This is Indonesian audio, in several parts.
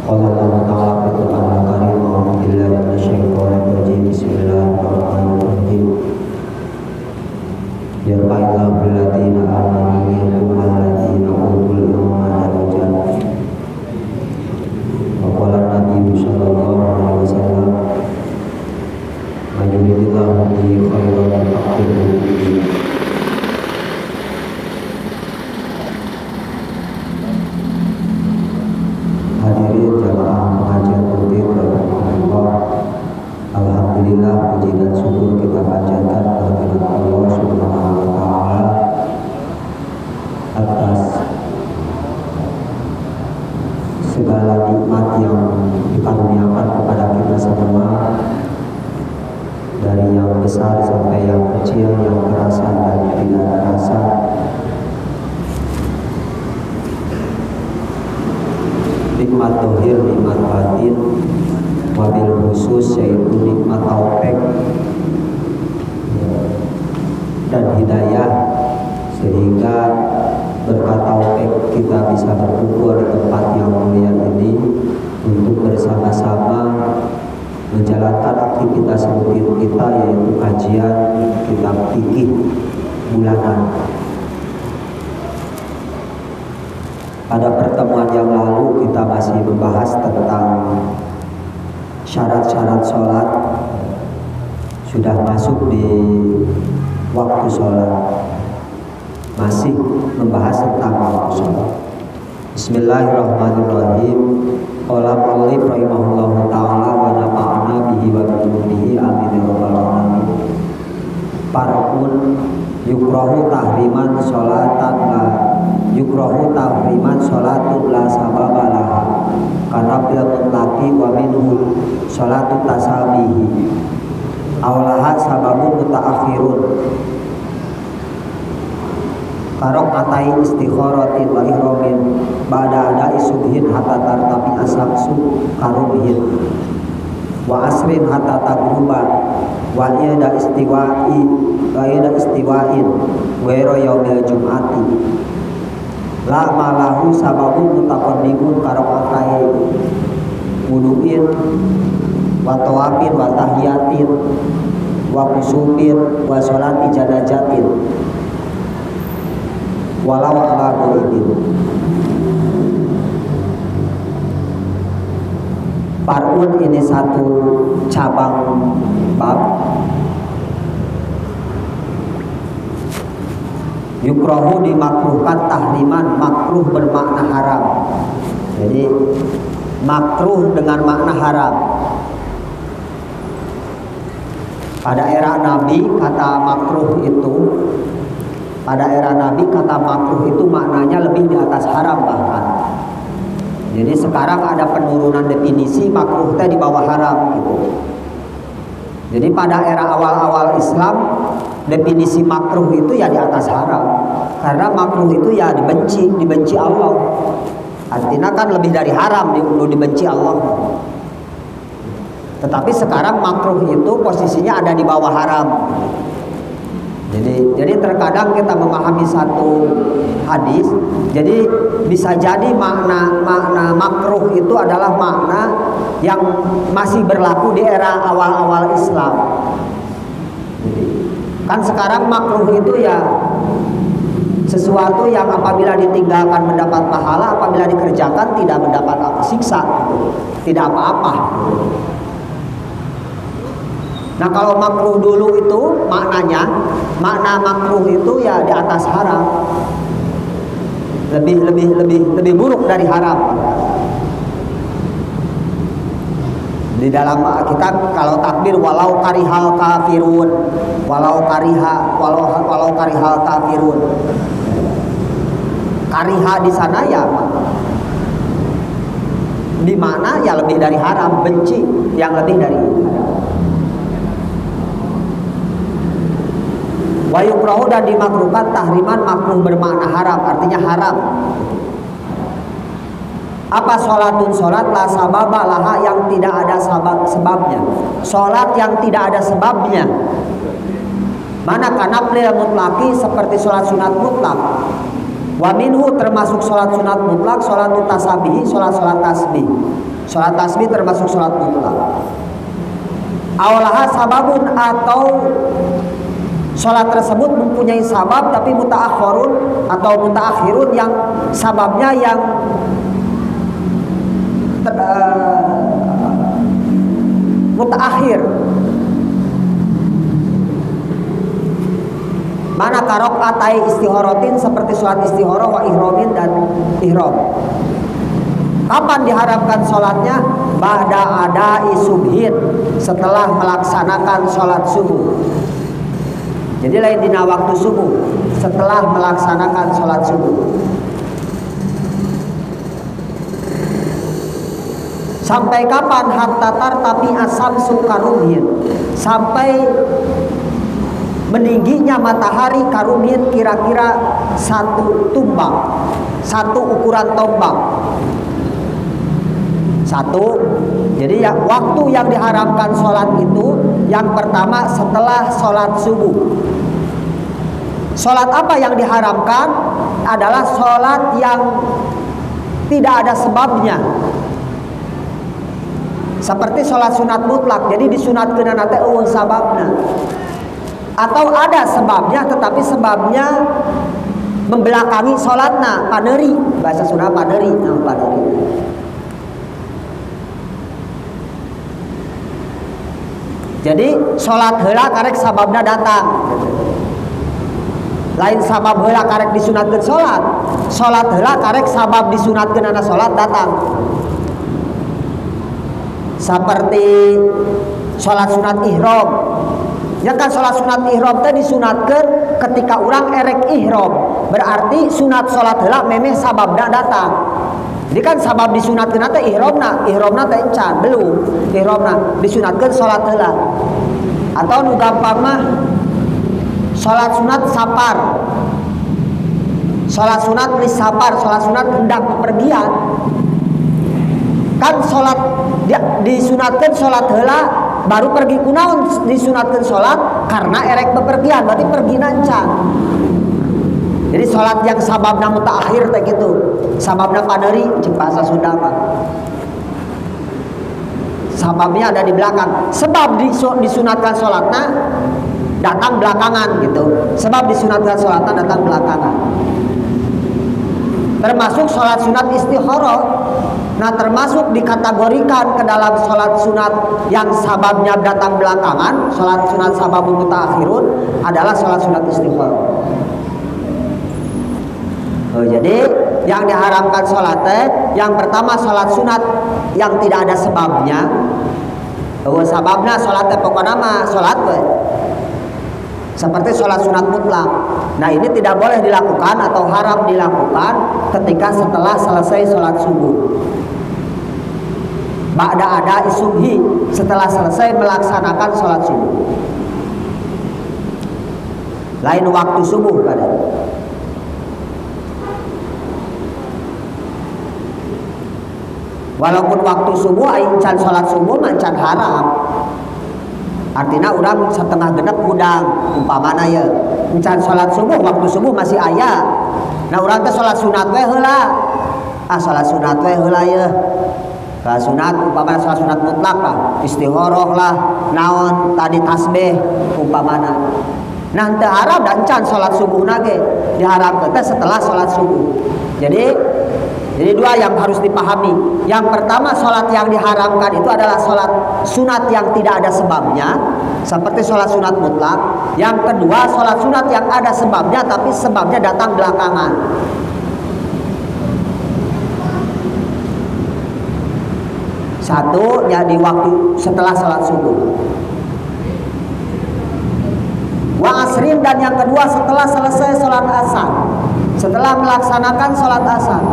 Qala Allah Ta'ala fi Qur'anil Karim, a'udzu billahi minasyaitonir rajim. Bismillahirrahmanirrahim. Yarfa'illahu alladziina aamanu minkum walladziina utul ilma darajat. Wa qala Nabi sallallahu alaihi wasallam, "Man yuridillahu bihi khairan yufaqqihhu fid-din." Hadirin jamaah pengajian rutin rahimahullah. Alhamdulillah, puji dan syukur kita panjatkan kehadirat Allah Subhanahu wa taala atas segala nikmat yang dikaruniakan kepada kita semua, dari yang besar sampai yang kecil, yang terasa dan tidak terasa. Nikmat dohir, nikmat batin, wabil khusus yaitu nikmat taufik dan hidayah, sehingga berkat taufik kita bisa berkumpul di tempat yang mulia ini untuk bersama-sama menjalankan aktivitas rutin kita, yaitu kajian kitab fikih bulanan. Pada pertemuan yang lalu kita masih membahas tentang syarat-syarat sholat, sudah masuk di waktu sholat, masih membahas tentang waktu sholat. Bismillahirrahmanirrahim. Qala mu'allif rahimahullahu ta'ala wa nafa'ana bihi wa bihi amin ya rabbal alamin. Parapun yukrahu tahriman sholatan la yukrahu tahriman sholatun la sababalah, karena bila mutlaki wa minhu sholatu tasabihi awlaha sababun mutaakhirun karok katai istikharatin wa ihramin ba'da ada'i subhin hatta tartabi asamsu karubihin wa asrin hatta tagruba wa iyada istiwa'in wairo yaumil jum'ati la malahu sababun mutaqaddimun karok katai wudu'in wa tawafin wa tahiyatin wa kusubin wa sholati janajatin walau ala ghaibin. Far'un ini satu cabang bab. Yukrahu dimakruhkan tahriman, makruh bermakna haram. Jadi makruh dengan makna haram. Pada era Nabi kata makruh itu maknanya lebih di atas haram bahkan. Jadi sekarang ada penurunan definisi makruh teh di bawah haram gitu. Jadi pada era awal-awal Islam definisi makruh itu ya di atas haram. Karena makruh itu ya dibenci Allah. Artinya kan lebih dari haram dibenci Allah. Tetapi sekarang makruh itu posisinya ada di bawah haram. Jadi terkadang kita memahami satu hadis, jadi bisa jadi makna makruh itu adalah makna yang masih berlaku di era awal-awal Islam. Kan sekarang makruh itu ya sesuatu yang apabila ditinggalkan mendapat pahala, apabila dikerjakan tidak mendapat siksa, tidak apa-apa. Nah kalau makruh dulu itu makna makruh itu ya di atas haram, lebih buruk dari haram. Di dalam kitab kalau takbir walau karihal kafirun, walau karihal kafirun, kariha di sana ya di mana ya lebih dari haram, benci yang lebih dari haram. Wa yukrahu dan dimakruhkan tahriman, makruh bermakna haram, artinya haram. Apa sholatun sholat la sababa laha yang tidak ada sebabnya. Sholat yang tidak ada sebabnya. Mana kana plil mutlaki seperti sholat sunat mutlak. Wa minhu termasuk sholat sunat mutlak, sholat tasabihi, sholat tasbih. Sholat tasbih termasuk sholat mutlak. Awalaha sababun, atau sholat tersebut mempunyai sabab tapi mutaakhirun atau mutaakhirun, yang sababnya yang mutaakhir. Mana karok atai istihorotin, seperti sholat istihoroh wa ihromin dan ihrom. Kapan diharapkan sholatnya? Ba'da ada'i subhin, setelah melaksanakan sholat subuh. Jadi lain dina waktu subuh, setelah melaksanakan sholat subuh. Sampai kapan? Hatta tartafi asam sukarumhin, sampai meningginya matahari karumhin, kira-kira 1 tumbang, 1 ukuran tombak. 1. Jadi waktu yang diharamkan sholat itu yang pertama setelah sholat subuh. Sholat apa yang diharamkan? Adalah sholat yang tidak ada sebabnya, seperti sholat sunat mutlak. Jadi disunatkeun teh eueuh sababna, atau ada sebabnya tetapi sebabnya membelakangi sholatna, paneri, bahasa Sunda paneri, paneri. Jadi sholat heula karek sababna datang, lain sabab heula karek disunatkeun sholat. Sholat heula karek sabab disunatkeun ana sholat datang. Seperti sholat sunat ihram. Ya kan, sholat sunat ihram teh disunatkeun ketika urang erek ihram. Berarti sunat sholat heula memeh sababna datang. Jadi kan sabab disunatkeun teh ihramna teh encan belum. Ihramna disunatkeun sholat heula. Atau nu gampang mah sholat sunat sapar. Sholat sunat lis sapar, sholat sunat hendak bepergian. Kan sholat disunatkeun sholat heula baru pergi kunaon disunatkeun sholat karena erek bepergian, berarti pergi encan. Jadi sholat yang sababna mutaakhir teh gitu, sababna paneri cek bahasa Sunda mah. Sababnya ada di belakang. Sebab disunatkan sholatna datang belakangan gitu. Sebab disunatkan sholatna datang belakangan. Termasuk sholat sunat istikharah. Nah, termasuk dikategorikan ke dalam sholat sunat yang sababnya datang belakangan. Sholat sunat sababun mutaakhirun adalah sholat sunat istikharah. Jadi yang diharamkan sholatnya yang pertama sholat sunat yang tidak ada sebabnya. Sababnya sholatnya pokoknya nama sholat seperti sholat sunat mutlak. Nah, ini tidak boleh dilakukan atau haram dilakukan ketika setelah selesai sholat subuh. Ba'da ada isubhi, setelah selesai melaksanakan sholat subuh. Lain waktu subuh kadang. Walaupun waktu subuh aing can sholat subuh mancan haram. Artinya urang setengah genep udang umpamana ya. Encan sholat subuh, waktu subuh masih aya. Nah, urang teh sholat sunat we heula. Sholat sunat we heula ya. Ka sunat umpamana sholat sunat mutlak lah, istihoroh lah, naon tadi tasbih umpamana. Nah, teu haram dan can sholat subuh nage diharamkeun teh setelah sholat subuh. Jadi dua yang harus dipahami. Yang pertama, sholat yang diharamkan itu adalah sholat sunat yang tidak ada sebabnya, seperti sholat sunat mutlak. Yang kedua, sholat sunat yang ada sebabnya, tapi sebabnya datang belakangan. Satu, ya di waktu setelah sholat subuh. Wa asrin, dan yang kedua setelah selesai sholat asar, setelah melaksanakan sholat asar.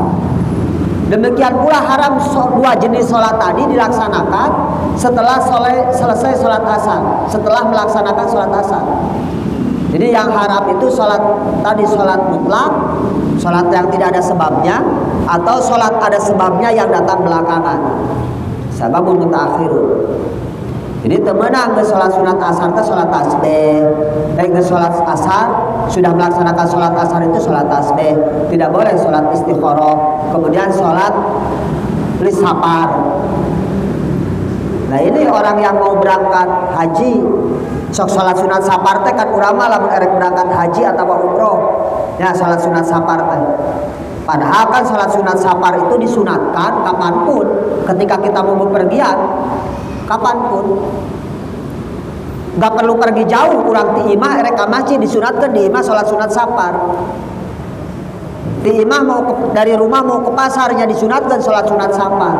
Demikian pula haram dua jenis sholat tadi dilaksanakan setelah selesai sholat asar, setelah melaksanakan sholat asar. Jadi yang haram itu sholat tadi, sholat mutlak, sholat yang tidak ada sebabnya, atau sholat ada sebabnya yang datang belakangan. Sababun mutaakhirun. Jadi temenang ke sholat sunat asar itu sholat tasbih. Ke sholat asar sudah melaksanakan sholat asar itu sholat tasbih. Tidak boleh sholat istikharah. Kemudian sholat Lis sapar. Nah ini orang yang mau berangkat haji sok salat sunat sapar teh kan urang mah lamun erek berangkat haji atau umroh ya salat sunat sapar teh. Padahal kan salat sunat sapar itu disunatkan kapanpun, ketika kita mau bepergian kapanpun. Gak perlu pergi jauh, kurang ti imah erek ka masjid disunatkan di imah salat sunat sapar. Di imah dari rumah mau ke pasarnya disunatkan salat sunat sapar.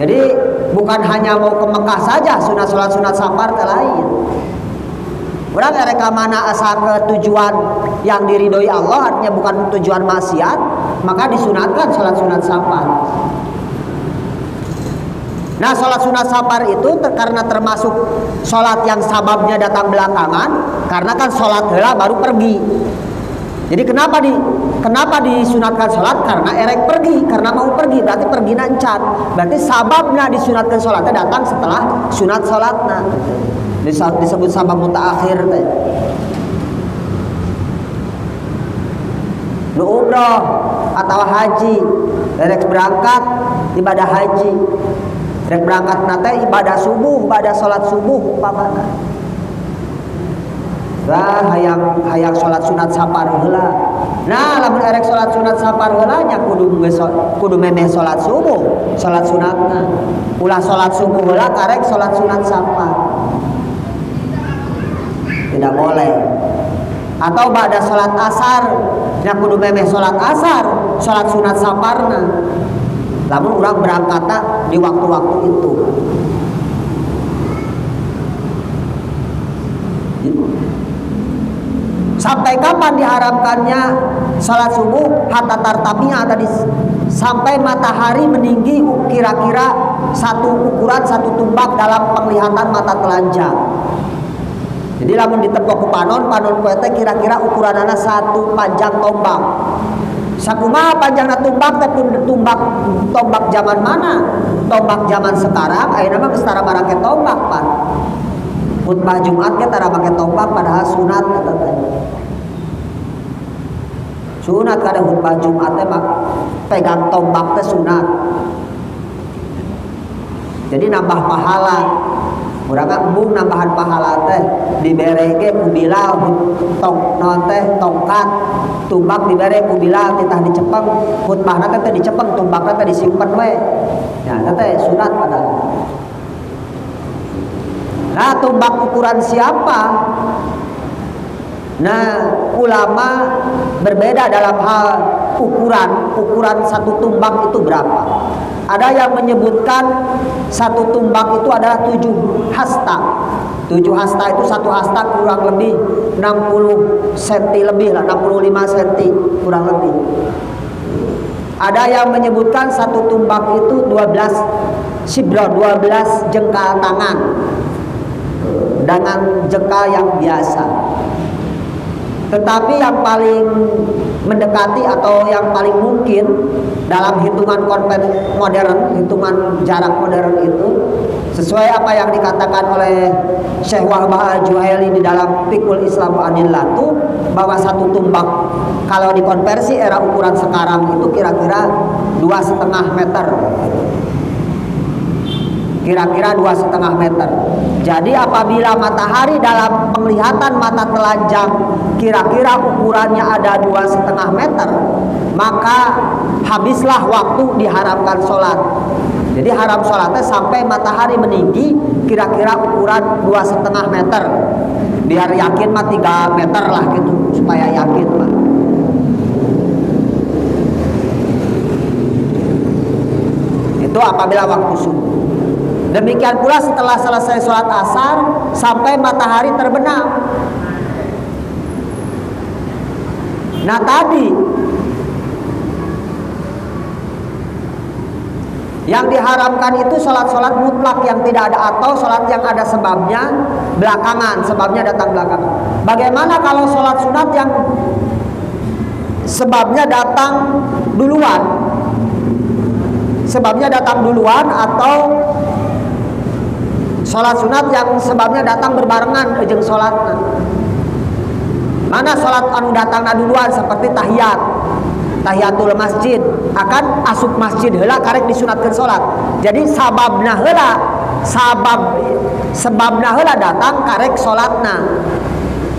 Jadi bukan hanya mau ke Mekah saja salat sunat sapar lain. Orang erek ka mana asal ke tujuan yang diridhoi Allah, artinya bukan tujuan maksiat, maka disunatkan salat sunat sapar. Nah sholat sunat sapar itu karena termasuk sholat yang sababnya datang belakangan, karena kan sholat heula baru pergi. Jadi kenapa disunatkan sholat? Karena erek pergi, karena mau pergi, berarti pergi nancat. Berarti sababnya disunatkan sholatnya datang setelah sunat sholatnya. Disebut sabab mutaakhir teh. Nu umroh atau haji, erek berangkat ibadah haji. Rek berangkat nate ibadah subuh, ibadah sholat subuh umpamana. Lah hayang sholat sunat sapar heula. Nah, lamun erek sholat sunat sapar heula nya kudu memeh sholat subuh, sholat sunatna. Ulah sholat subuh heula karek sholat sunat sapar. Tidak boleh. Atau ba'da sholat asar nya kudu memeh sholat asar, sholat sunat saparna. Namun orang berangkat di waktu-waktu itu. Sampai kapan diharamkannya salat subuh? Hatta tartabinya tadi sampai matahari meninggi kira-kira ukuran satu tumbak dalam penglihatan mata telanjang. Jadi lamun ditepok ku panon poete kira-kira ukuranana satu panjang tombak. Sakumaha panjangna tumbak teh pun tombak zaman mana? Tombak zaman sekarang ayeuna mah geus tara barake tombak pan. Khutbah Jumat ge tara make tombak padahal sunat eta teh. Sunat kada khutbah Jumat teh mah pegang tombak teh sunat. Jadi nambah pahala. Urang embung nambahan pahala teh dibere ge ku Bilal tongkat tumbak dibere ku Bilal titah dicepeng khutbahna teh dicepeng tumbakna teh disimpen we. Ya eta teh sunat padahal. Nah, tumbak ukuran siapa? Nah, ulama berbeda dalam hal ukuran satu tumbak itu berapa. Ada yang menyebutkan satu tumbak itu adalah 7 hasta. 7 hasta itu satu hasta kurang lebih 60 cm lebih lah, 65 cm kurang lebih. Ada yang menyebutkan satu tumbak itu 12 sibra, 12 jengkal tangan dengan jengkal yang biasa. Tetapi yang paling mendekati atau yang paling mungkin dalam hitungan modern, hitungan jarak modern itu sesuai apa yang dikatakan oleh Syekh Wahbah Al-Juhaili di dalam Fiqhul Islam Adillatu, bahwa satu tumbak kalau dikonversi era ukuran sekarang itu kira-kira 2,5 meter. Kira-kira 2,5 meter. Jadi apabila matahari dalam penglihatan mata telanjang kira-kira ukurannya ada 2,5 meter, maka habislah waktu diharamkan sholat. Jadi haram sholatnya sampai matahari meninggi kira-kira ukuran 2,5 meter. Biar yakin mah 3 meter lah gitu, supaya yakin mah. Itu apabila waktu subuh. Demikian pula setelah selesai sholat asar sampai matahari terbenam. Nah tadi yang diharamkan itu sholat-sholat mutlak yang tidak ada atau sholat yang ada sebabnya belakangan, sebabnya datang belakangan. Bagaimana kalau sholat sunat yang sebabnya datang duluan? Sebabnya datang duluan atau sholat sunat yang sebabnya datang berbarengan jeung sholatna. Mana sholat anu datangna duluan seperti tahiyat. tahiyatul masjid akan asup masjid heula karek disunatkeun salat. Jadi sebabna heula datang karek salatna.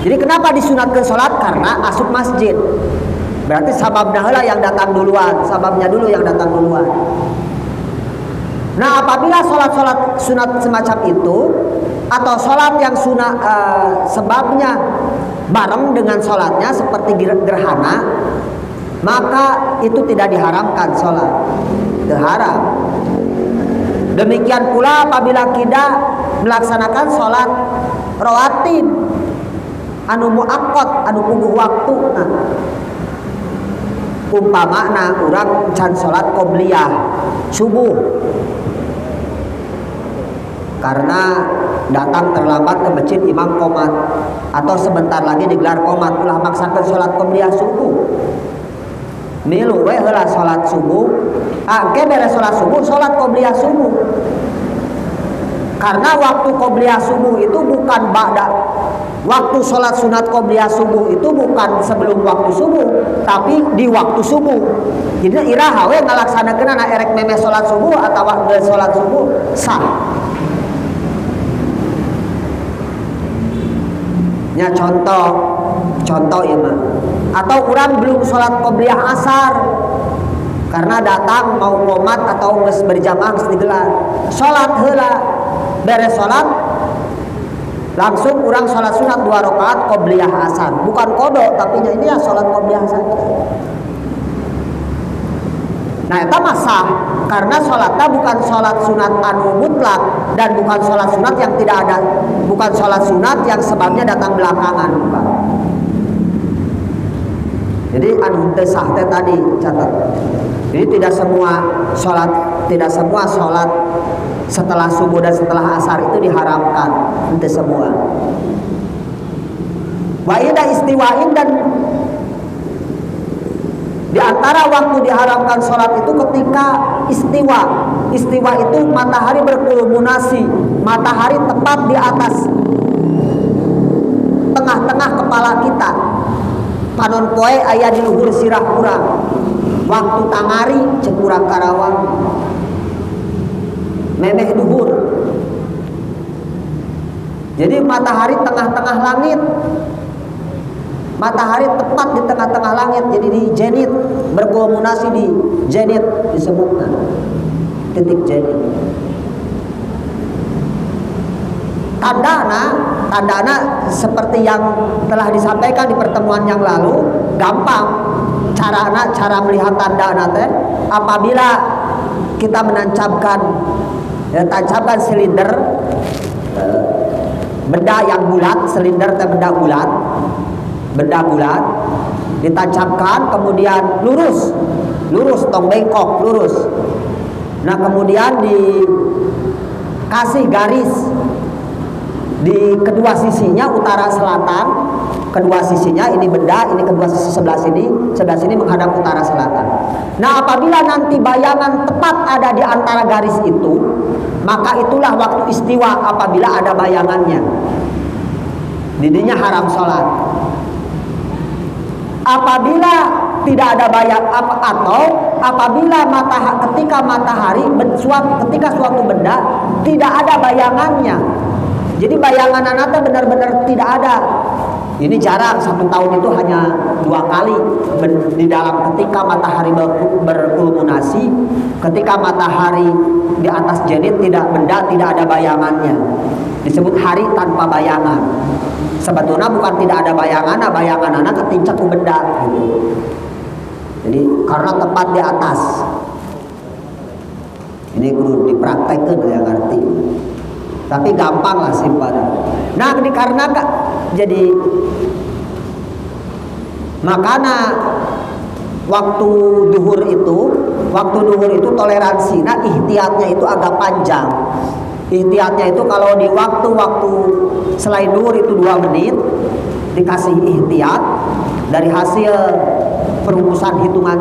Jadi kenapa disunatkeun salat? Karena asup masjid. Berarti sababna heula yang datang duluan, sababnya dulu yang datang duluan. Nah, apabila sholat sunat semacam itu atau sholat yang sunat sebabnya bareng dengan sholatnya seperti gerhana, maka itu tidak diharamkan sholat, diharam. Demikian pula apabila kita melaksanakan sholat rawatib anu muakkad, anu puguh waktu. Nah, umpamana urang can sholat qobliyah subuh karena datang terlambat ke masjid imam qomat atau sebentar lagi digelar qomat, ulah maksakeun sholat qobliyah subuh, milu we heula sholat subuh, engke beres sholat subuh sholat qobliyah subuh. Karena waktu qobliyah subuh itu bukan ba'da. Waktu sholat sunat qobliyah subuh itu bukan sebelum waktu subuh, tapi di waktu subuh. Jadi iraha we ngalaksanakeun na erek meme sholat subuh atau waktu sholat subuh sah. Ya contoh ya mah. Atau orang belum sholat qobliyah asar karena datang mau qomat atau geus berjamaah geus digelar. Sholat heula, beres sholat langsung orang sholat sunat 2 rakaat qobliyah asar, bukan kodok tapi ini ya sholat qobliyah saja. Nah itu sah karena sholatnya bukan sholat sunat anu mutlak dan bukan sholat sunat yang tidak ada, bukan sholat sunat yang sebabnya datang belakangan, bukan. Jadi anu teu sah teh tadi catat. Jadi tidak semua sholat setelah subuh dan setelah asar itu diharamkan, itu semua. Wa ida istiwain, dan di antara waktu diharamkan sholat itu ketika istiwa. Istiwa itu matahari berkulminasi, matahari tepat di atas tengah-tengah kepala kita. Panon poe aya di luhur sirah urang. Waktu tangari cek urang Karawang. Memeh duhur. Jadi matahari tengah-tengah langit. Matahari tepat di tengah-tengah langit, jadi di zenit, berkulminasi di zenit disebutkan titik zenit. Tandana seperti yang telah disampaikan di pertemuan yang lalu, gampang cara melihat tandana teh apabila kita menancapkan silinder benda yang bulat, silinder teh benda bulat ditancapkan, kemudian lurus tong bengkok lurus. Nah kemudian dikasih garis di kedua sisinya utara selatan, kedua sisinya ini benda, ini kedua sisi sebelah sini menghadap utara selatan. Nah apabila nanti bayangan tepat ada di antara garis itu, maka itulah waktu istiwa apabila ada bayangannya. Didinya haram sholat. Apabila tidak ada atau apabila ketika suatu benda tidak ada bayangannya. Jadi bayangan anaknya benar-benar tidak ada. Ini jarang, 1 tahun itu hanya 2 kali di dalam ketika matahari berkulminasi, ketika matahari di atas zenit tidak ada bayangannya. Disebut hari tanpa bayangan. Sebetulnya bukan tidak ada bayangan anak ketincak ku benda gitu. Jadi karena tepat di atas. Ini kudu dipraktekkan ya ngerti. Tapi gampang lah simpan. Nah dikarenakan jadi makanya waktu duhur itu toleransi. Nah ihtiyatnya itu agak panjang. Ihtiyatnya itu kalau di waktu selain duhur itu 2 menit dikasih ihtiyat dari hasil perumusan hitungan.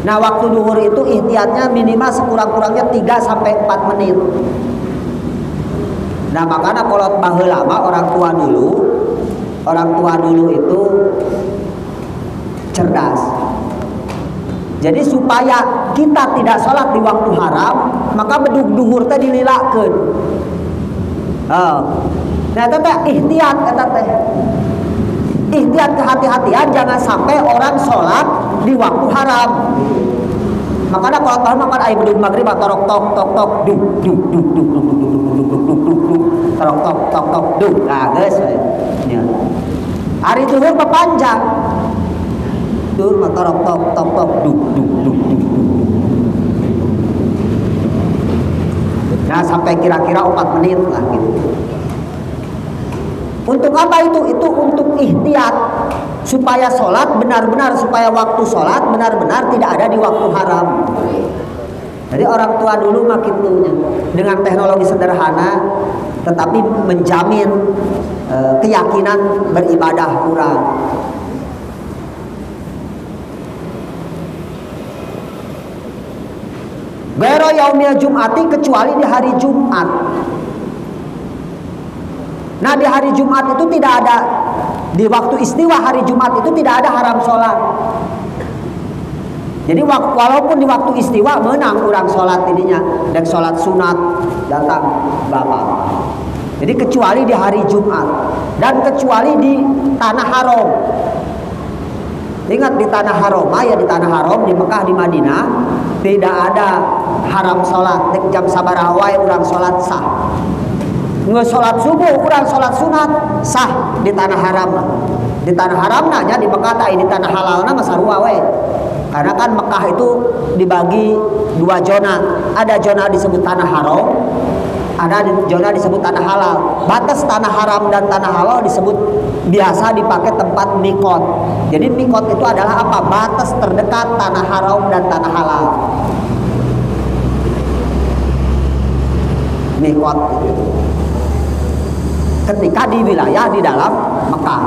Nah waktu duhur itu ihtiyatnya minimal sekurang-kurangnya 3-4 menit. Nah makanya kalau baheula lama orang tua dulu itu cerdas. Jadi supaya kita tidak sholat di waktu haram, maka bedug duhur teh dililakeun. Nah teh ihtiyat kata teh. Ihtiyat, kehati-hatian jangan sampai orang sholat di waktu haram. Makanya kalau tahu makan air bedug maghrib torok tok tok tok duk duk duk duk duk duk duk duk duk duk duk torok tok tok tok duk. Nah geus ya. Hari zuhur panjang. Zuhur torok tok tok tok duk duk duk duk duk. Nah sampai kira-kira 4 menit lah gitu. Untuk apa itu? Itu untuk ihtiyat supaya sholat benar-benar, supaya waktu sholat benar-benar tidak ada di waktu haram. Jadi orang tua dulu makin tunya dengan teknologi sederhana, tetapi menjamin keyakinan beribadah kurang. Ghaira yaumil jum'ati, kecuali di hari Jumat. Nah di hari Jumat itu tidak ada, di waktu istiwa hari Jumat itu tidak ada haram sholat. Jadi walaupun di waktu istiwa menang kurang sholat ininya, dan sholat sunat datang bapak. Jadi kecuali di hari Jumat dan kecuali di tanah haram. Ingat di tanah haram, ya di tanah haram di Mekah di Madinah tidak ada haram sholat. Di jam sabaraha wae urang sholat sah. Nggak sholat subuh, kurang sholat sunat sah di tanah haram. Di tanah haram nanya di Mekah tak di tanah halal nama sarua we. Karena kan Mekah itu dibagi 2 zona. Ada zona disebut tanah haram, ada zona disebut tanah halal. Batas tanah haram dan tanah halal disebut biasa dipakai tempat mikot. Jadi mikot itu adalah apa? Batas terdekat tanah haram dan tanah halal. Mikot itu ketika di wilayah di dalam Mekah.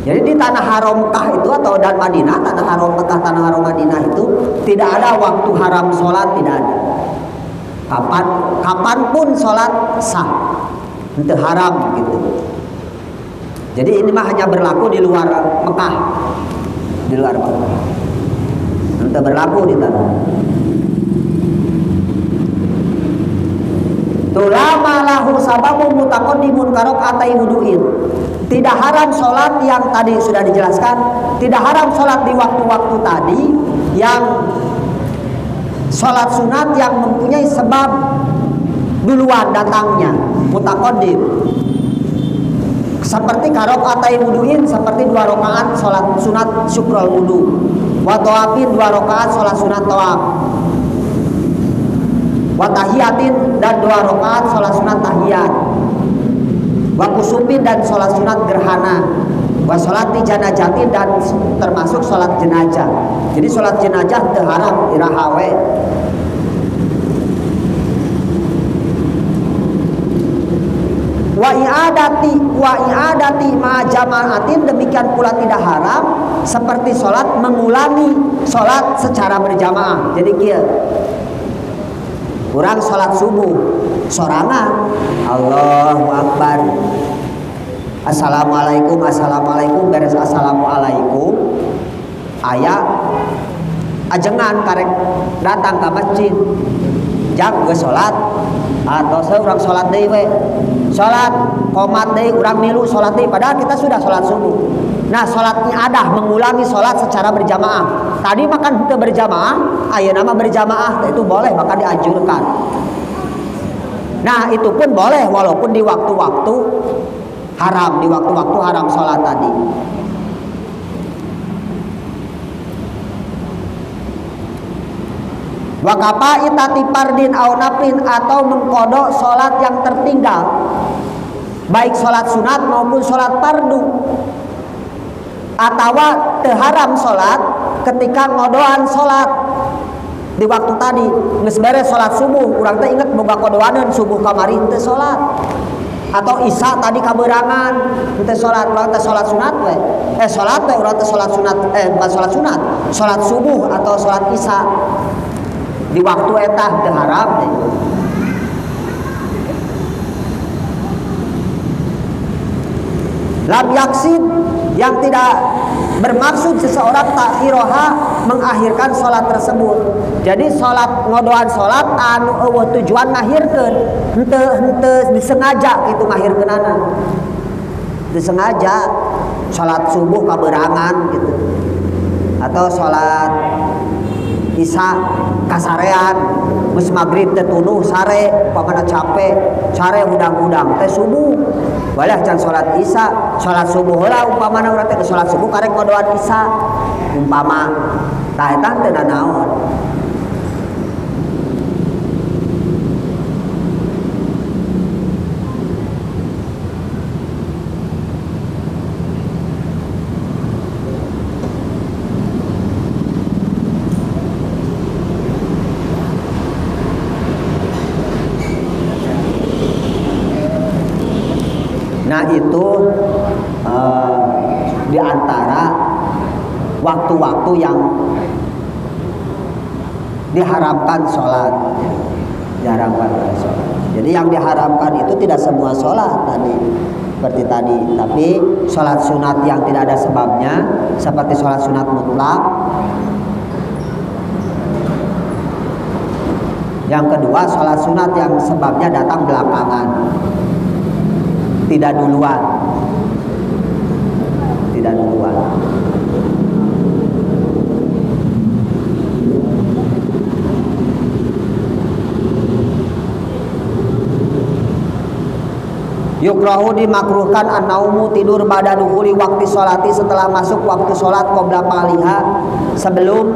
Jadi di tanah haram Mekah itu atau dan Madinah, tanah haram Mekah, tanah haram Madinah itu tidak ada waktu haram sholat, tidak ada. Kapanpun sholat sah, itu haram gitu. Jadi ini mah hanya berlaku di luar Mekah, di luar Mekah. Itu berlaku di tanah. Tulama lahu sababun mutaqaddimun karaqatai wudu'in. Tidak haram sholat yang tadi sudah dijelaskan. Tidak haram sholat di waktu-waktu tadi yang sholat sunat yang mempunyai sebab duluan datangnya, mutaqaddim. Seperti karaqatai wudu'in, seperti 2 rakaat sholat sunat syukrul wudu. Wa tawafin 2 rakaat sholat sunat tawaf. Wa tahiyatin dan 2 rakaat sholat sunat tahiyat. Wa kusufin dan sholat sunat gerhana. Wa sholati janajatin dan termasuk sholat jenazah. Jadi sholat jenazah teu haram irahawe. Wa i'adati ma jama'atin, demikian pula tidak haram seperti sholat mengulangi sholat secara berjamaah. Jadi kieu kurang sholat subuh sorangan Allahu Akbar, Assalamualaikum, Assalamualaikum, beres Assalamualaikum aya ajengan karek datang ke masjid jak geus sholat atau seorang sholat deui we sholat qomat deui urang milu sholat deui padahal kita sudah sholat subuh. Nah sholat i'adah mengulangi sholat secara berjamaah. Tadi makan kita berjamaah, ayeuna mah berjamaah itu boleh, maka dianjurkan. Nah itu pun boleh walaupun di waktu-waktu haram, di waktu-waktu haram sholat tadi. Wakapa itati pardin au naflin, atau mengkodok sholat yang tertinggal, baik sholat sunat maupun sholat fardu. Atau terharam sholat ketika ngodoan sholat di waktu tadi geus beres sholat subuh, urang teh inget boga kodoaneun subuh kamari teu sholat, atau isya tadi kaberangan teu sholat, urang teh sholat sunat we sholat we urang teh sholat sunat bukan sholat sunat, sholat subuh atau sholat isya di waktu eta teu haram deh. lam yaksid, yang tidak bermaksud seseorang takhiroha, mengakhirkan sholat tersebut. Jadi sholat ngodoan sholat anu tujuan ngahirkeun, henteu disengaja gitu ngahirkeunana, disengaja sholat subuh kaberangan gitu, atau sholat isya kasarean, geus magrib teh tunuh sare, pamana capek sare hudang-hudang teh subuh, walah can sholat isya, sholat subuh heula umpamana urang teh sholat subuh karek ngodoan isya umpama, tah eta teh naon. Nah itu di antara waktu-waktu yang diharamkan sholat, diharamkan sholat. Jadi yang diharamkan itu tidak semua sholat tadi, seperti tadi, tapi sholat sunat yang tidak ada sebabnya, seperti sholat sunat mutlak. Yang kedua, sholat sunat yang sebabnya datang belakangan, tidak duluan, tidak duluan. Yukrahu dimakruhkan an-naumu tidur pada duhuri waktu sholati setelah masuk waktu sholat qabla paliha sebelum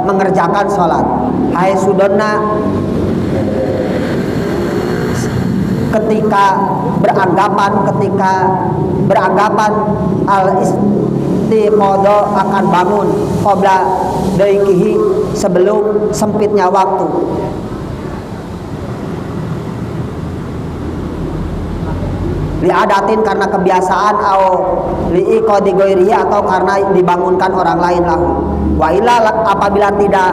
mengerjakan sholat. Hai sudonna ketika beranggapan al istiqodo akan bangun qabla daikihi sebelum sempitnya waktu. Liadatin karena kebiasaan atau liiqodi ghairihi atau karena dibangunkan orang lain lahu. Wa illa apabila tidak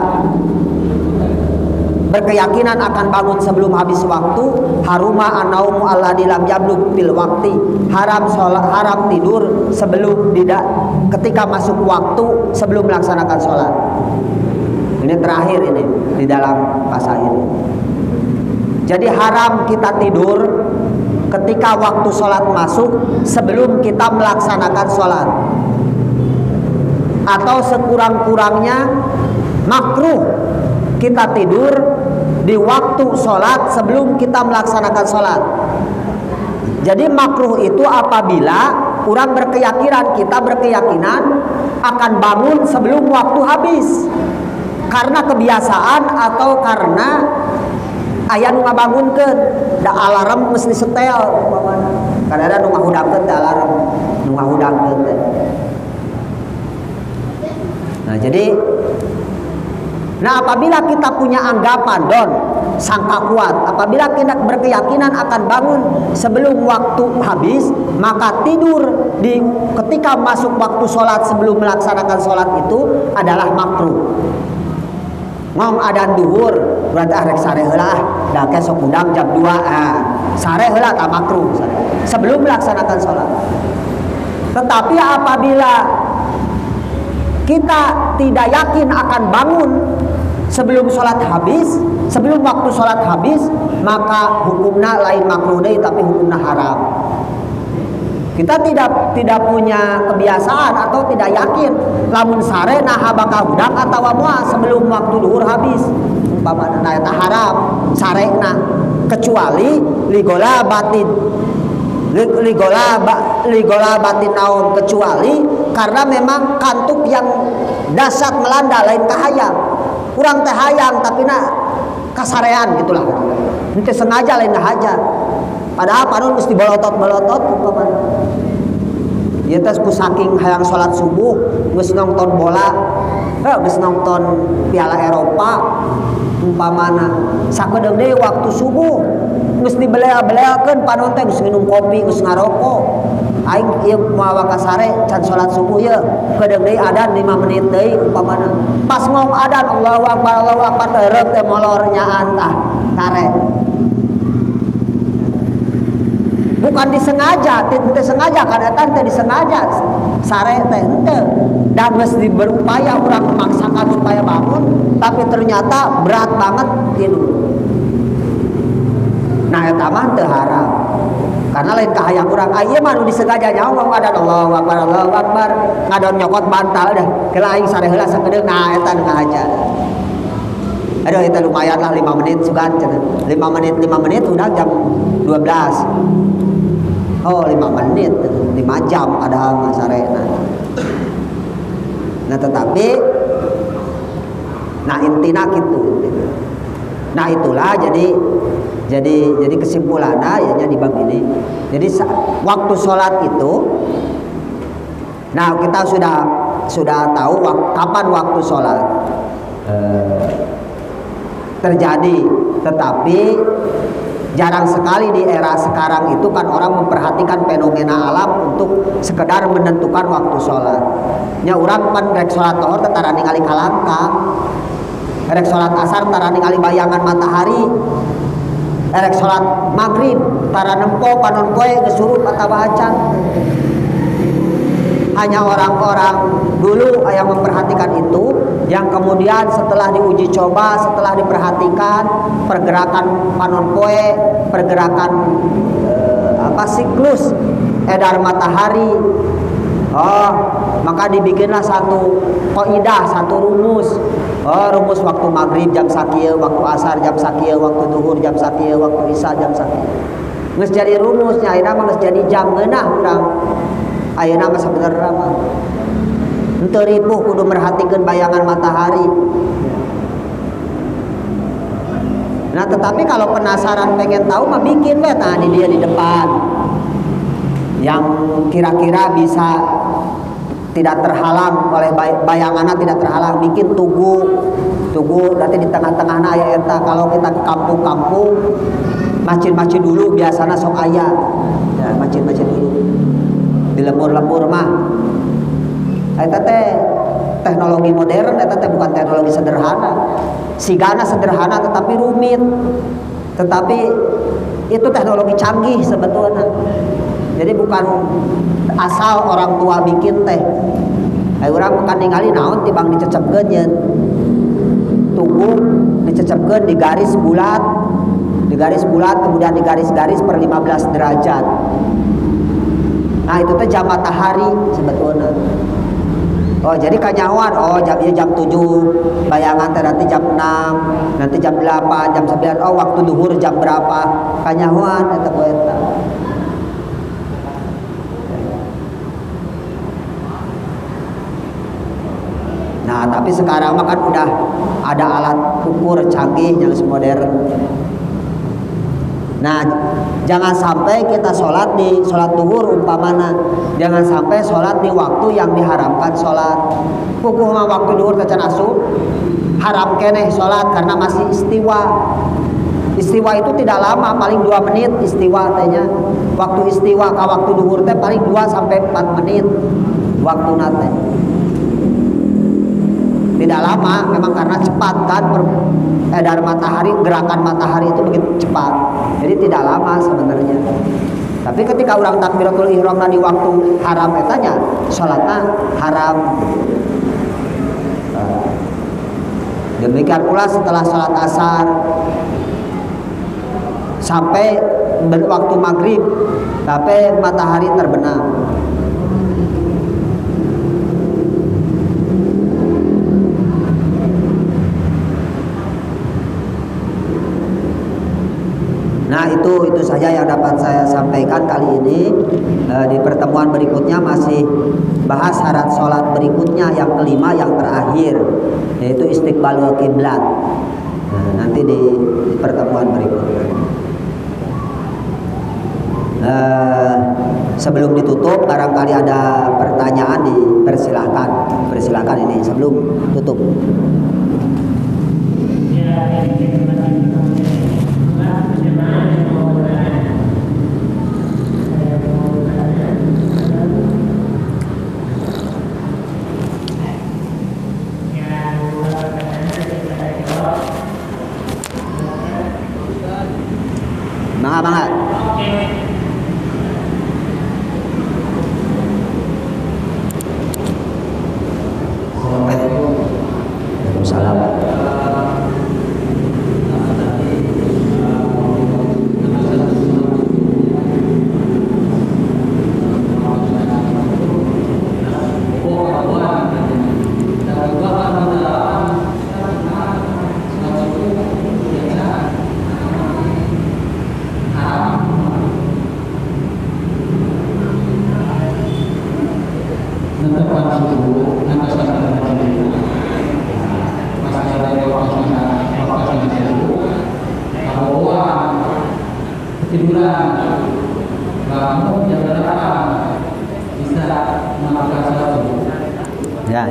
berkeyakinan akan bangun sebelum habis waktu, haruma an-naumu alladzi lam yablugh fil waqti, haram sholat, haram tidur sebelum tidak ketika masuk waktu sebelum melaksanakan sholat. Ini terakhir ini di dalam pasal ini. Jadi haram kita tidur ketika waktu sholat masuk sebelum kita melaksanakan sholat, atau sekurang-kurangnya makruh kita tidur di waktu sholat sebelum kita melaksanakan sholat. Jadi makruh itu apabila orang kita berkeyakinan akan bangun sebelum waktu habis karena kebiasaan atau karena aya nu ngabangunkeun, da alarm mesti setel umpamana. Kadang-kadang nu ngahudangkeun teh alarm, nu ngahudangkeun teh. Nah, jadi apabila kita punya anggapan sangka kuat, apabila kita berkeyakinan akan bangun sebelum waktu habis, maka tidur ketika masuk waktu sholat sebelum melaksanakan sholat itu adalah makruh. Ngom adan duhur berarti arek sare heula da ke sok undang jam 2 sare heula ta makruh sebelum melaksanakan sholat. Tetapi apabila kita tidak yakin akan bangun sebelum sholat habis, sebelum waktu sholat habis, maka hukumnya lain makruh deui tapi hukumnya haram. Kita tidak punya kebiasaan atau tidak yakin lamun sare nah bakal hudang atawa moal sebelum waktu duhur habis umpamana, nah eta haram sarena, kecuali ligola batin naon, kecuali karena memang kantuk yang dasar melanda lain kahayang, kurang teh hayang tapi kasarean gitulah, ente sengaja lain haja, padahal panun mesti bolotot umpamana. Ieu teh ku saking hayang salat subuh geus nonton bola, geus nonton Piala Eropa umpamana, sakedeung deui waktu subuh geus dibelea-beleakeun panon teh geus nginum kopi, geus ngarokok. Aing ieu moal kasare can salat subuh ieu kedeung deui adzan 5 menit deui umpamana. Pas ngong adzan Allahu akbar teureuk teh molor nyaan tah tare. bukan disengaja, teu sengaja kan eta teh disengaja sare teh henteu, dan mesti berupaya urang memaksakan supaya bangun, tapi ternyata berat banget tidur. Nah eta mah teu haram. Karena lain kahayang urang ieu mah nu disengaja nyawa ngadan Allahu Akbar ngadon nyokot bantal dah kela aing sare heula sakedeung. Nah eta nu ngahaja. Aduh itu lumayan lah 5 menit sugan 5 menit udah jam 12. Oh 5 menit 5 jam padahal mah sarena. Nah tetapi nah intina gitu. Nah itulah jadi kesimpulannya ya di bab ini. Jadi waktu sholat itu, nah kita sudah tahu kapan waktu sholat terjadi, tetapi jarang sekali di era sekarang itu kan orang memperhatikan fenomena alam untuk sekedar menentukan waktu sholat. Nya urang pan rek sholat tohor tara ningali kalangkang, rek sholat asar tara ningali bayangan matahari, rek sholat maghrib tara nempo panon poe geus atawa acan. Hanya orang-orang dulu yang memperhatikan itu, yang kemudian setelah diuji coba, setelah diperhatikan pergerakan panon poe, pergerakan siklus edar matahari, maka dibikinlah satu kaidah, satu rumus. Rumus waktu maghrib jam sakieu, waktu asar jam sakieu, waktu duhur jam sakieu, waktu isya jam sakieu. Geus jadi rumusnya, ayeuna mah geus jadi jam geunah urang. Ayeuna mah sabenerna mah henteu ripuh kudu merhatikeun bayangan matahari. Nah tetapi kalau penasaran pengen tahu mah bikin we tah di dia di depan yang kira-kira bisa tidak terhalang oleh bayanganna, tidak terhalang, bikin tugu nanti di tengah-tengahna aya eta. Kalau kita ke kampung-kampung masjid-masjid dulu biasana sok aya ya, masjid-masjid dulu di lembur-lembur mah eta teh teknologi modern, eta teh bukan teknologi sederhana. Sigana sederhana tetapi rumit, tetapi itu teknologi canggih sebetulnya. Jadi bukan asal orang tua bikin teh. Ayo urang bukan ningali naon tibang dicecepkeun nya tugu dicecepkeun di garis bulat, kemudian di garis-garis per 15 derajat. Nah itu teh jam matahari sebetulnya. Oh jadi kanyawan, jam 7 bayangan teh nanti jam 6, nanti jam 8, jam 9, waktu duhur jam berapa kanyawan eta ku eta. Nah tapi sekarang mah kan udah ada alat ukur canggih yang modern. Nah jangan sampai kita sholat duhur umpamana, jangan sampai sholat di waktu yang diharamkan sholat. Kukuh mah waktu duhur kecan asup haram keneh sholat karena masih istiwa. Istiwa itu tidak lama, paling 2 menit istiwa tehnya. Waktu istiwa ke waktu duhur teh paling 2 sampai 4 menit waktu nate. Tidak lama, memang karena cepat kan edar matahari, gerakan matahari itu begitu cepat. Jadi tidak lama sebenarnya. Tapi ketika orang takbiratul ihram di waktu haram etanya, salatna haram. Demikian pula setelah salat asar sampai waktu maghrib, sampai matahari terbenam. Nah itu saja yang dapat saya sampaikan kali ini. Di pertemuan berikutnya masih bahas syarat sholat berikutnya yang kelima, yang terakhir, yaitu istiqbalul kiblat. Nanti di pertemuan berikutnya. Sebelum ditutup, barangkali ada pertanyaan dipersilahkan ini sebelum tutup. Bangga. bangun jam 8 bisa mengamalkan sholat subuh. Ya.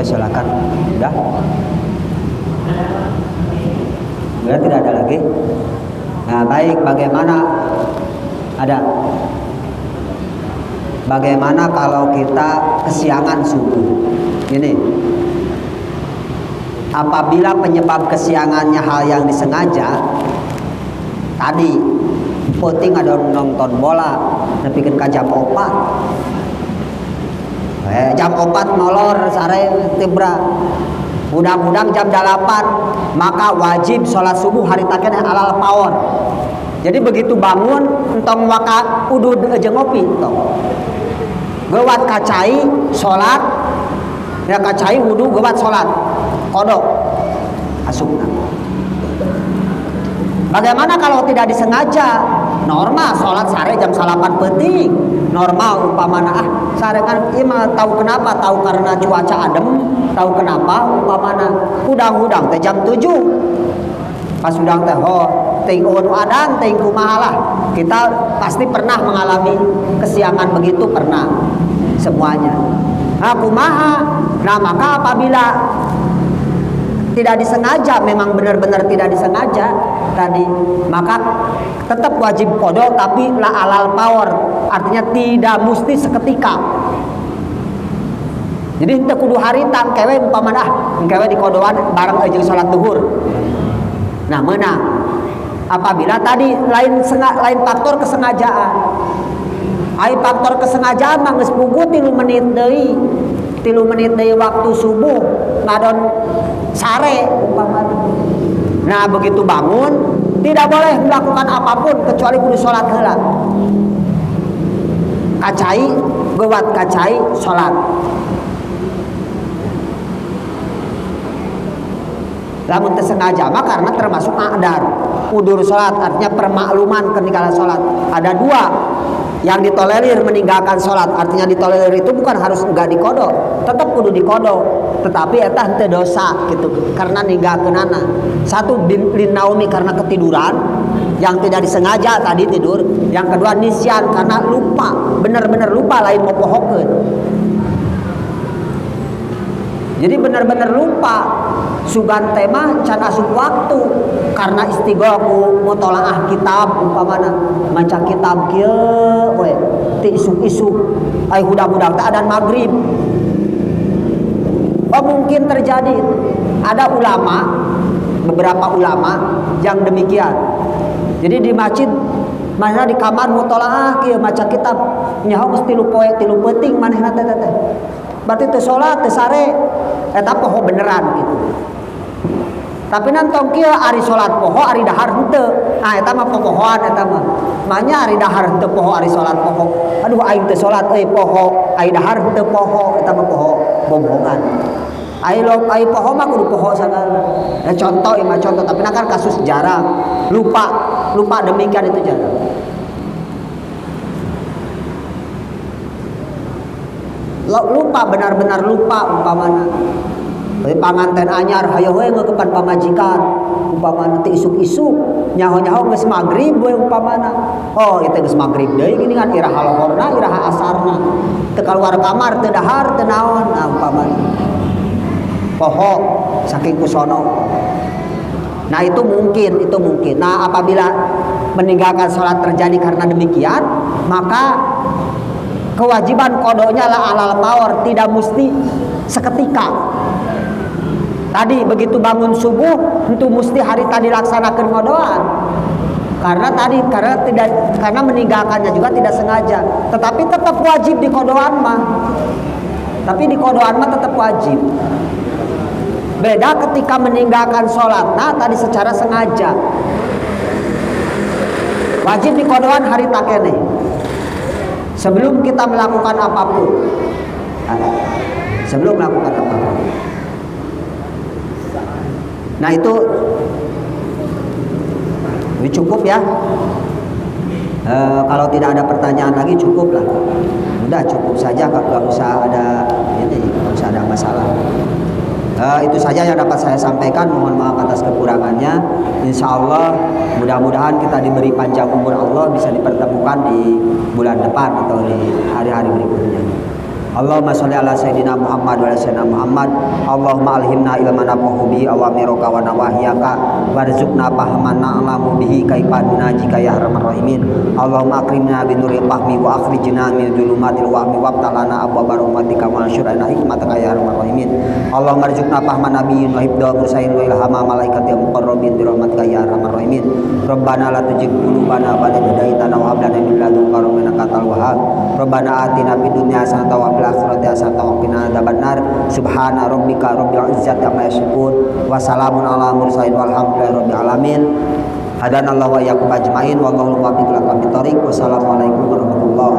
Silakan. Sudah? Sudah, tidak ada lagi. Nah, baik, bagaimana kalau kita kesiangan subuh? Ini, apabila penyebab kesiangannya hal yang disengaja, tadi penting ada nonton bola, nepikeun ka jam 4. Jam 4 molor sare tibra. Udang-udang jam 8, maka wajib sholat subuh hari taken alal power. Jadi begitu bangun entong waka udud jeung ngopi entong. Geuwat kacai sholat, ya kacai wudu geuwat sholat. Kodok asupna. Bagaimana kalau tidak disengaja? Normal sholat sare jam 8 penting. Normal umpamana sare kan ieu mah tahu kenapa? Tahu karena cuaca adem, tahu kenapa umpamana udang-udang teh jam 7. Pas udang teh teuing eueun adan teuing kumaha lah. Kita pasti pernah mengalami kesiangan begitu, pernah semuanya. Nah, kumaha? Nah, maka apabila tidak disengaja, memang benar-benar tidak disengaja tadi, maka tetap wajib qada tapi la alal power, artinya tidak mesti seketika. Jadi henteu kudu haritan kewe umpamana kewe di kodoan bareng jeung salat duhur. Nah, meunang apabila tadi lain faktor kesengajaan. Ai faktor kesengajaan mah geus puguh 3 menit deui. 3 menit deui waktu subuh ngadon sare umpamana. Nah, begitu bangun tidak boleh melakukan apapun kecuali kudu sholat heula. Kacai, geuwat kacai sholat. Lamun teu sengaja mah karena termasuk a'dar. Udur sholat artinya permakluman ketinggalan sholat. Ada 2 yang ditolerir meninggalkan sholat, artinya ditolerir itu bukan harus enggak dikodok, tetap kudu dikodok, tetapi eta henteu dosa gitu karena ninggalkeunana. Satu linaumi karena ketiduran yang tidak disengaja tadi tidur, yang kedua nisyan karena lupa, benar-benar lupa lain mau pohokeun. Jadi benar-benar lupa sugan tema can asup waktu karena istighfar ku mutolaah kitab umpamana maca kitab kieu we ti isuk-isuk ai hudak-hudak teh adan maghrib. Oh, mungkin terjadi ada ulama, beberapa ulama yang demikian. Jadi di masjid manehna di kamar mutolaah kieu maca kitab nyaho geus 3 poe 3 peuting manehna teh. Berarti teu salat teu sare eta poho beneran gitu. Tapi nantong kieu ari salat poho ari dahar henteu. Nah, eta mah pohoan eta mah. Manya ari dahar henteu poho ari salat poho. Aduh aing teu salat poho, ai dahar henteu poho, eta mah poho bohongan. Ai poho mah kudu poho sagala. Ya contoh ieu mah contoh, tapi kan kasus jarang. Lupa demikian itu jarang. Lupa, benar-benar lupa umpamana panganten anyar hayo we ngeukepan pamajikan umpamana teh isuk-isuk nyaho-nyaho geus magrib we umpamana. Oh, itu geus magrib deui gini kan iraha lohorna iraha asarna teu kaluar kamar teu dahar teu naon. Nah, umpamana poho saking kusono. Nah, itu mungkin. Nah, apabila meninggalkan sholat terjadi karena demikian, maka kewajiban kodonya la alal power, tidak mesti seketika. Tadi begitu bangun subuh itu mesti hari tadi laksanakan kodoan. Karena meninggalkannya juga tidak sengaja. Tetapi tetap wajib di kodoan mah. Tapi di kodoan mah tetap wajib. Beda ketika meninggalkan sholat. Nah, tadi secara sengaja. Wajib dikodoan hari takene. Sebelum kita melakukan apapun. Sebelum melakukan apapun. Nah itu cukup ya. Kalau tidak ada pertanyaan lagi cukup lah. Udah cukup saja, nggak usah ada ini, nggak usah ada masalah. Itu saja yang dapat saya sampaikan. Mohon maaf atas kekurangannya. Insya Allah mudah-mudahan kita diberi panjang umur Allah, bisa dipertemukan di bulan depan atau di hari-hari berikutnya. Allahumma sholli ala sayyidina Muhammad wa ala sayyidina Muhammad. Allahumma alhimna ilman nafahu bihi awamiraka wa nawahyaka warzuqna fahman na'lamu bihi kaifa nunajika ya arhamar rahimin. Allahumma akrimna bi nuril fahmi wa akhrijna min dhulumatil wahmi wabtalana abwaaba rahmatika wa ansyurna hikmataka ya arhamar rahimin. Allahumma arzuqna fahman nabiyyin wa hibda mursalin wa ilhama malaikati muqarrabin bi rahmatika ya arhamar rahimin. Rabbana la tuzigh qulubana ba'da idh hadaytana wa hab lana min ladunka rahmatan innaka antal wahhab. Rabbana atina fid dunya hasanatan wa fil akhirati hasanatan wa qina adzabannar. Subhana rabbika rabbil izzati amma yasifun wa salamun ala mursalin walhamdulillahi rabbil alamin. Hadanallahu wa iyyakum ajmain wallahu muwaffiq ila aqwamit thoriq. Wassalamualaikum warahmatullahi